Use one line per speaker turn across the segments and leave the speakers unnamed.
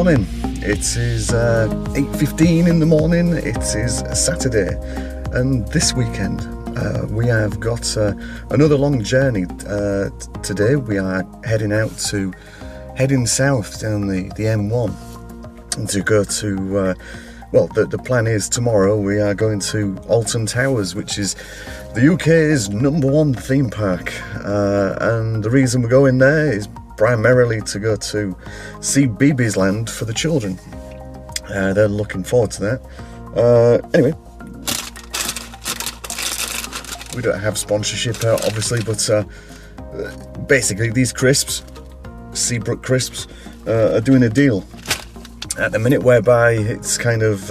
morning. It is 8:15 in the morning. It is Saturday, and this weekend we have got another long journey. Today we are heading south down the M1 and to go to the plan is tomorrow we are going to Alton Towers, which is the UK's #1 theme park, and the reason we're going there is primarily to go to see Beebe's Land for the children. They're looking forward to that. Anyway, we don't have sponsorship obviously, but basically these crisps, Seabrook crisps, are doing a deal at the minute whereby it's kind of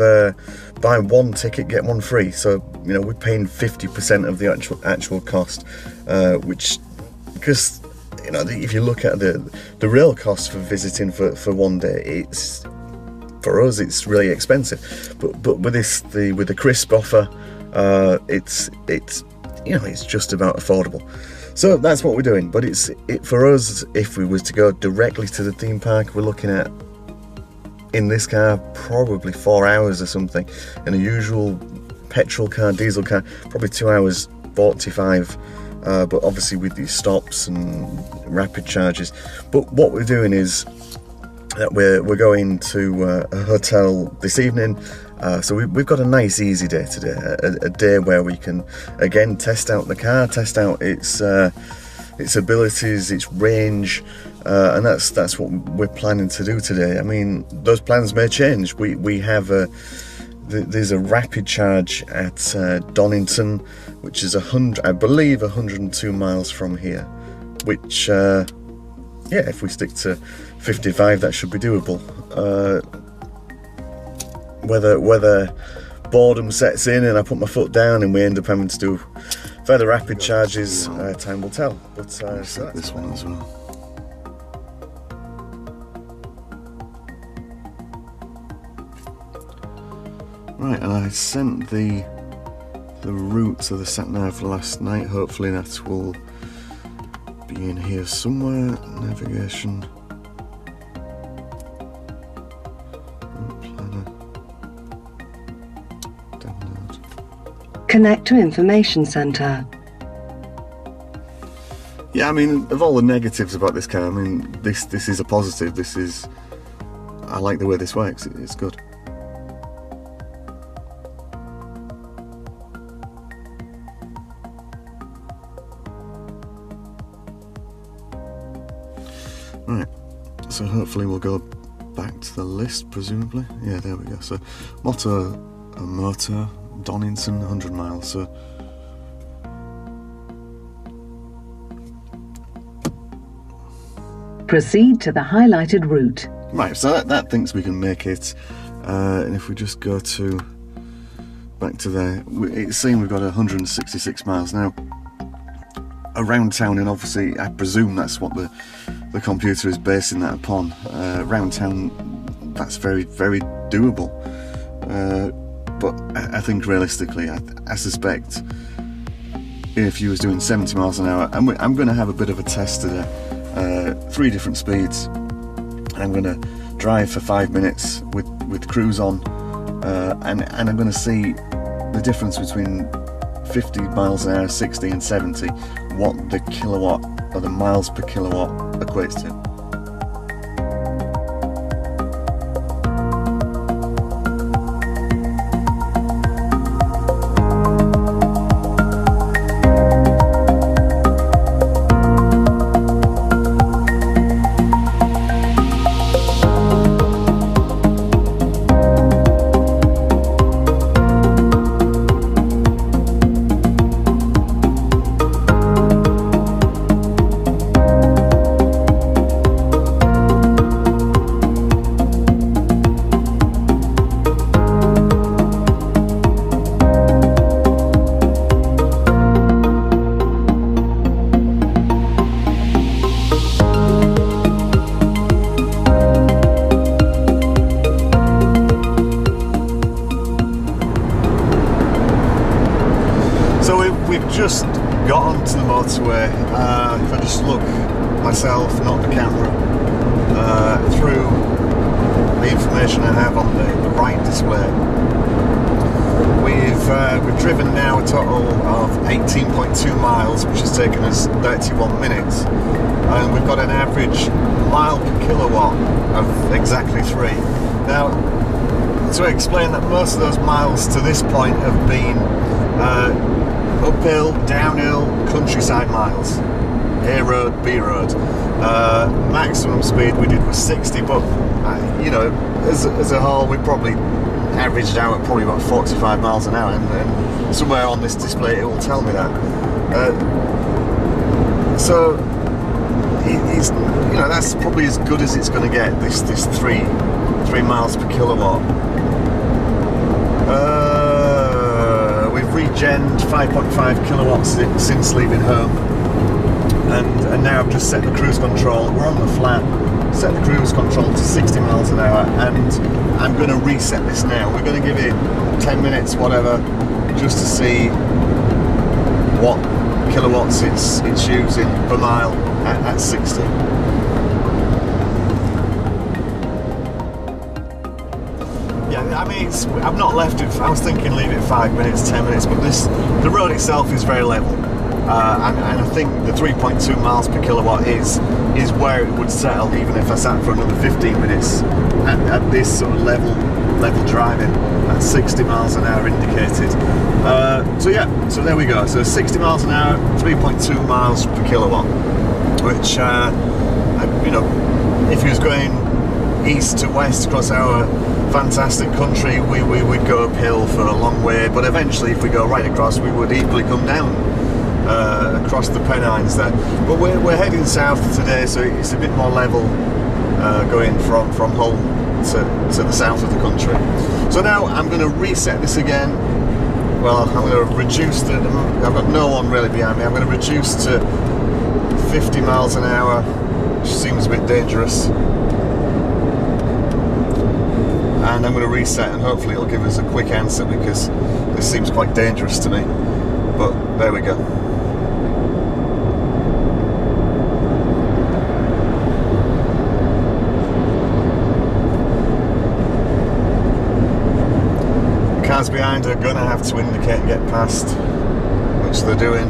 buy one ticket get one free. So we're paying 50% of the actual cost, which, because if you look at the real cost for visiting for one day, for us it's really expensive. But with the crisp offer, it's just about affordable. So that's what we're doing. But for us, if we was to go directly to the theme park, we're looking at, in this car, probably 4 hours or something. In a usual petrol car, diesel car, probably 2 hours 45. But obviously with these stops and rapid charges. But what we're doing is that we're going to a hotel this evening. So we've got a nice easy day today, a day where we can again test out the car, test out its abilities, its range, and that's what we're planning to do today. I mean, those plans may change. We have there's a rapid charge at Donnington, which is 102 miles from here, which if we stick to 55, that should be doable. Whether boredom sets in and I put my foot down and we end up having to do further rapid charges, time will tell. But so this one as well. Right, and I sent the route to the sat-nav last night. Hopefully that will be in here somewhere. Navigation. Planner. Download.
Connect to information center.
Yeah, I mean, of all the negatives about this car, I mean, this is a positive. I like the way this works. It's good. Right, so hopefully we'll go back to the list, presumably. Yeah, there we go. So, motor, Donnington, 100 miles. So,
proceed to the highlighted route.
Right, so that thinks we can make it. And if we just go back to there, it's saying we've got 166 miles now. Around town, and obviously I presume that's what the computer is basing that upon. Around town, that's very, very doable. But I think realistically, I suspect if you was doing 70 miles an hour, I'm going to have a bit of a test today. 3 different speeds. I'm going to drive for 5 minutes with cruise on, and I'm going to see the difference between 50 miles an hour, 60 and 70, what the kilowatt or the miles per kilowatt equates to. Just got onto the motorway. If I just look myself, not the camera, through the 3.2 miles, which has taken us 31 minutes, and we've got an average mile per kilowatt of exactly 3. Now, to explain that, most of those miles to this point have been uphill, downhill, countryside miles, A road, B road. Maximum speed we did was 60, but you know, as a whole, we probably averaged out at probably about 45 miles an hour, and somewhere on this display it will tell me that. So it's, you know, that's probably as good as it's going to get. This 3 miles per kilowatt. We've regened 5.5 kilowatts since leaving home, and now I've just set the cruise control. We're on the flat. Set the cruise control to 60 miles an hour, and I'm going to reset this now. We're going to give it 10 minutes, whatever, just to see what kilowatts it's using per mile at 60. Yeah, I mean, I've not left it. I was thinking leave it 5 minutes, 10 minutes, but the road itself is very level. And I think the 3.2 miles per kilowatt is where it would settle, even if I sat for another 15 minutes at this sort of level driving at 60 miles an hour indicated. So yeah, so there we go. So 60 miles an hour, 3.2 miles per kilowatt, which you know, if he was going east to west across our fantastic country, we would go uphill for a long way, but eventually if we go right across, we would equally come down across the Pennines there. But we're heading south today, so it's a bit more level going from Hull to the south of the country. So now I'm going to reset this again. Well, I'm going to reduce I've got no one really behind me. I'm going to reduce to 50 miles an hour, which seems a bit dangerous. And I'm going to reset, and hopefully it'll give us a quick answer, because this seems quite dangerous to me. But there we go. Cars behind are going to have to indicate and get past, which they're doing.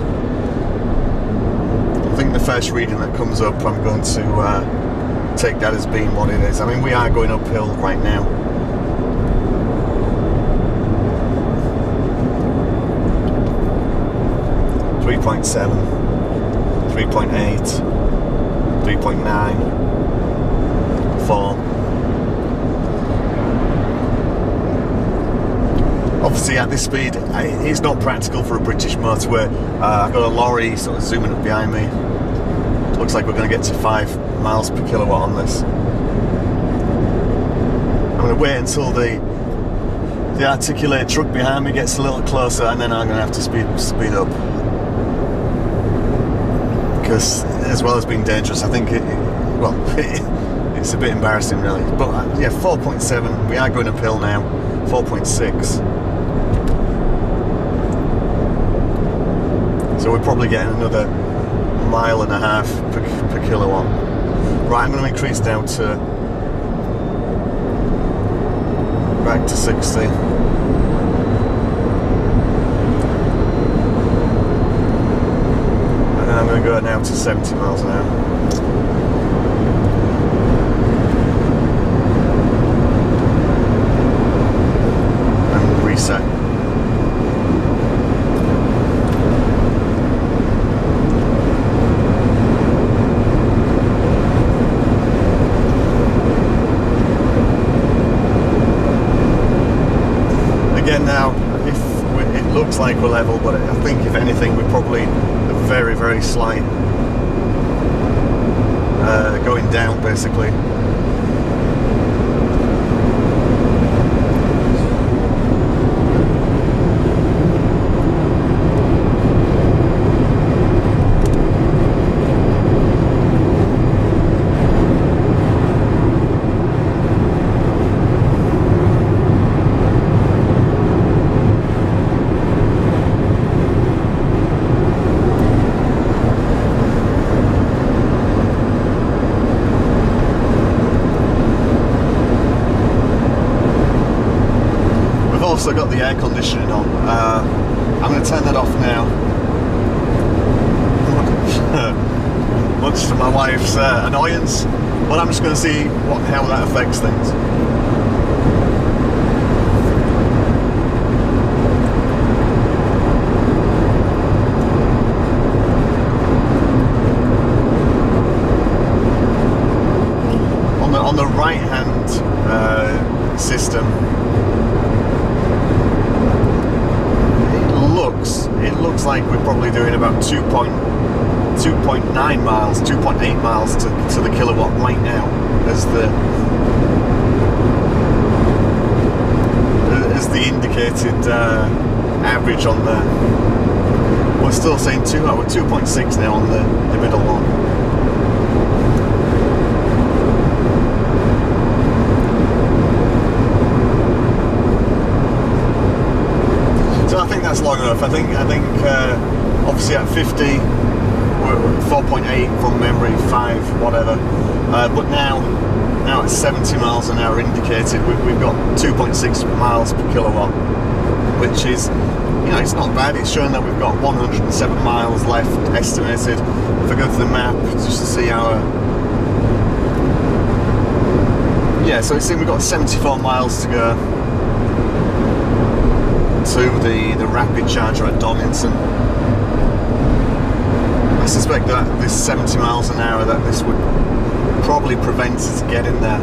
I think the first reading that comes up, I'm going to take that as being what it is. I mean, we are going uphill right now. .7, 3.8, 3.9, 4. Obviously at this speed it's not practical for a British motorway. I've got a lorry sort of zooming up behind me. Looks like we're going to get to 5 miles per kilowatt on this. I'm going to wait until the articulated truck behind me gets a little closer, and then I'm going to have to speed up. Because as well as being dangerous, I think it's a bit embarrassing really. But yeah, 4.7, we are going uphill now. 4.6. So we're probably getting another 1.5 miles per kilowatt. Right, I'm going to increase down to back to 60. I'm going to go now to 70 miles an hour. And reset. Again now, it looks like we're level, but I think if anything we're probably very, very slight going down basically. Also got the air conditioning on. I'm going to turn that off now. much to my wife's annoyance, but I'm just going to see how that affects things. On the right-hand system, it looks like we're probably doing about 2.9 miles, 2.8 miles to the kilowatt right now as the indicated average on there. We're still saying 2.6 now on the middle one. I think that's long enough. I think obviously at 50, 4.8 from memory, 5, whatever. But now at 70 miles an hour indicated, we've got 2.6 miles per kilowatt, which is, it's not bad. It's showing that we've got 107 miles left estimated. If I go to the map just to see so it's saying we've got 74 miles to go to the rapid charger at Donnington. I suspect that this 70 miles an hour, that this would probably prevent us getting there,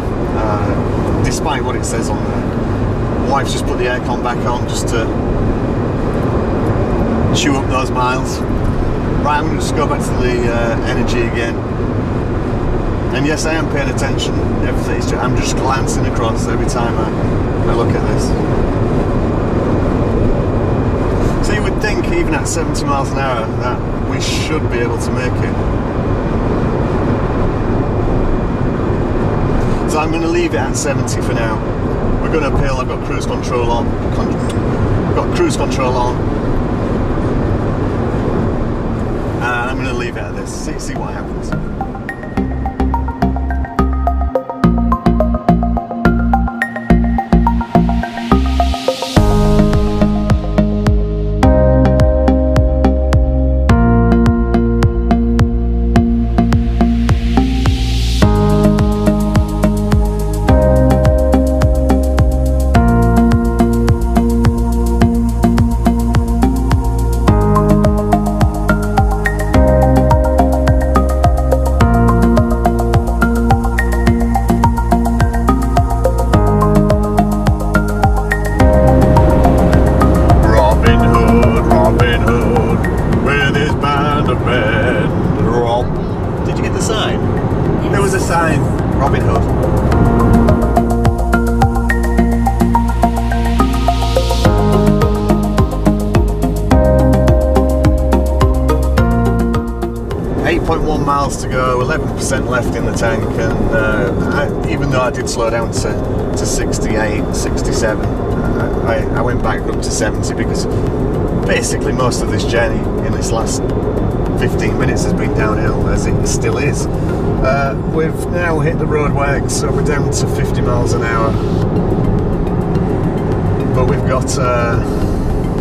despite what it says on there. My wife's just put the aircon back on just to chew up those miles. Right, I'm going to just go back to the energy again. And yes, I am paying attention. I'm just glancing across every time I look at this. So you would think, even at 70 miles an hour, that we should be able to make it. So I'm going to leave it at 70 for now. We're going to uphill. I've got cruise control on. And I'm going to leave it at this. See what happens. 8.1 miles to go, 11% left in the tank, and even though I did slow down to 68, 67, I went back up to 70 because basically most of this journey in this last 15 minutes has been downhill, as it still is. We've now hit the roadworks, so we're down to 50 miles an hour, but we've got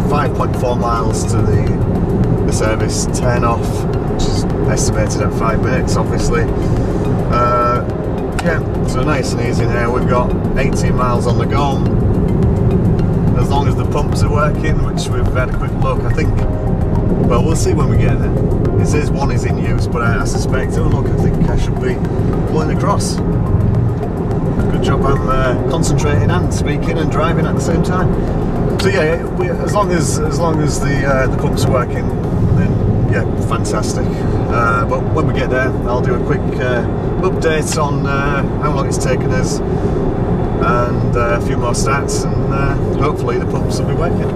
5.4 miles to the service, 10 off, which is estimated at 5 minutes, obviously. Yeah, so nice and easy now. We've got 18 miles on the gone, as long as the pumps are working, which we've had a quick look. I think, well, we'll see when we get there. It says one is in use, but I suspect, oh look, I think I should be pulling across. Good job I'm concentrating and speaking and driving at the same time. So yeah, as long as the pumps are working, then yeah, fantastic. But when we get there, I'll do a quick update on how long it's taken us and a few more stats, and hopefully the pumps will be working.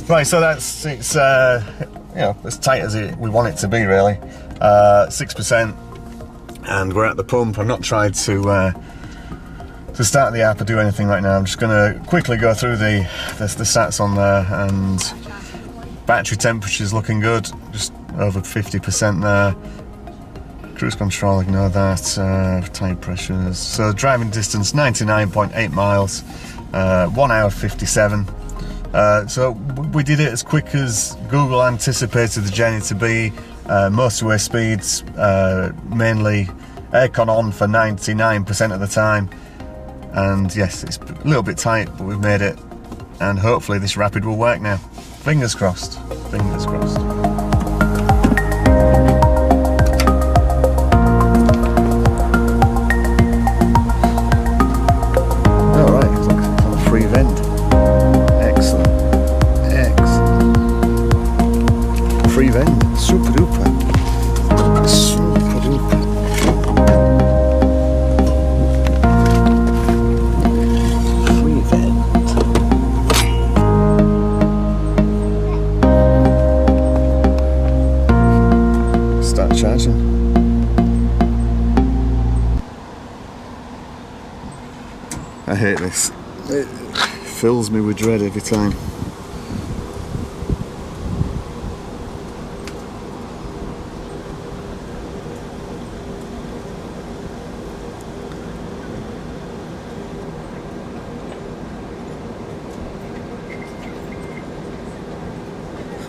Right, so it's you know, as tight as we want it to be, really. 6%, and we're at the pump. I've not tried to start the app or do anything right now. I'm just going to quickly go through the stats on there, and battery temperature's looking good, just over 50% there. Cruise control, ignore that. Tire pressures. So driving distance 99.8 miles, 1 hour 57. So we did it as quick as Google anticipated the journey to be. Motorway speeds, mainly aircon on for 99% of the time. And yes, it's a little bit tight, but we've made it. And hopefully this rapid will work now. Fingers crossed. Fingers crossed. Super duper. Super duper. Free vent. Start charging. I hate this. It fills me with dread every time.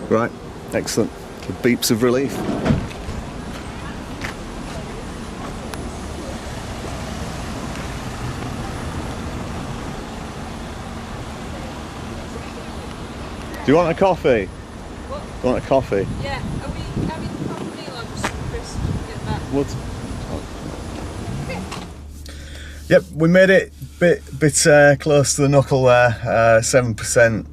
Right, excellent. The beeps of relief. Do you want a coffee?
What?
Do you want a coffee?
Yeah. Are we having the proper meal or just Chris get back?
What? Yep, we made it bit close to the knuckle there, 7%.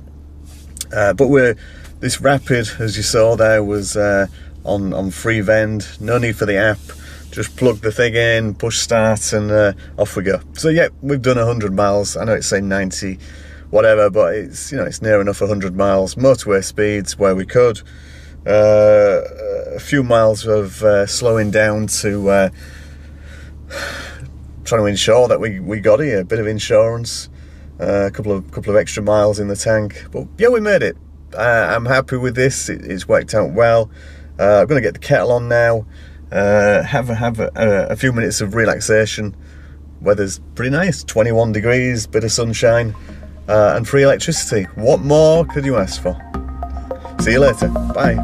But this rapid, as you saw there, was on free vend. No need for the app. Just plug the thing in, push start, and off we go. So yeah, we've done 100 miles. I know it's saying 90, whatever, but it's it's near enough 100 miles. Motorway speeds where we could. A few miles of slowing down to trying to ensure that we got here. A bit of insurance, a couple of extra miles in the tank. But yeah, we made it. I'm happy with this. It's worked out well. I'm going to get the kettle on now. Have a few minutes of relaxation. Weather's pretty nice. 21 degrees, bit of sunshine, and free electricity. What more could you ask for? See you later. Bye.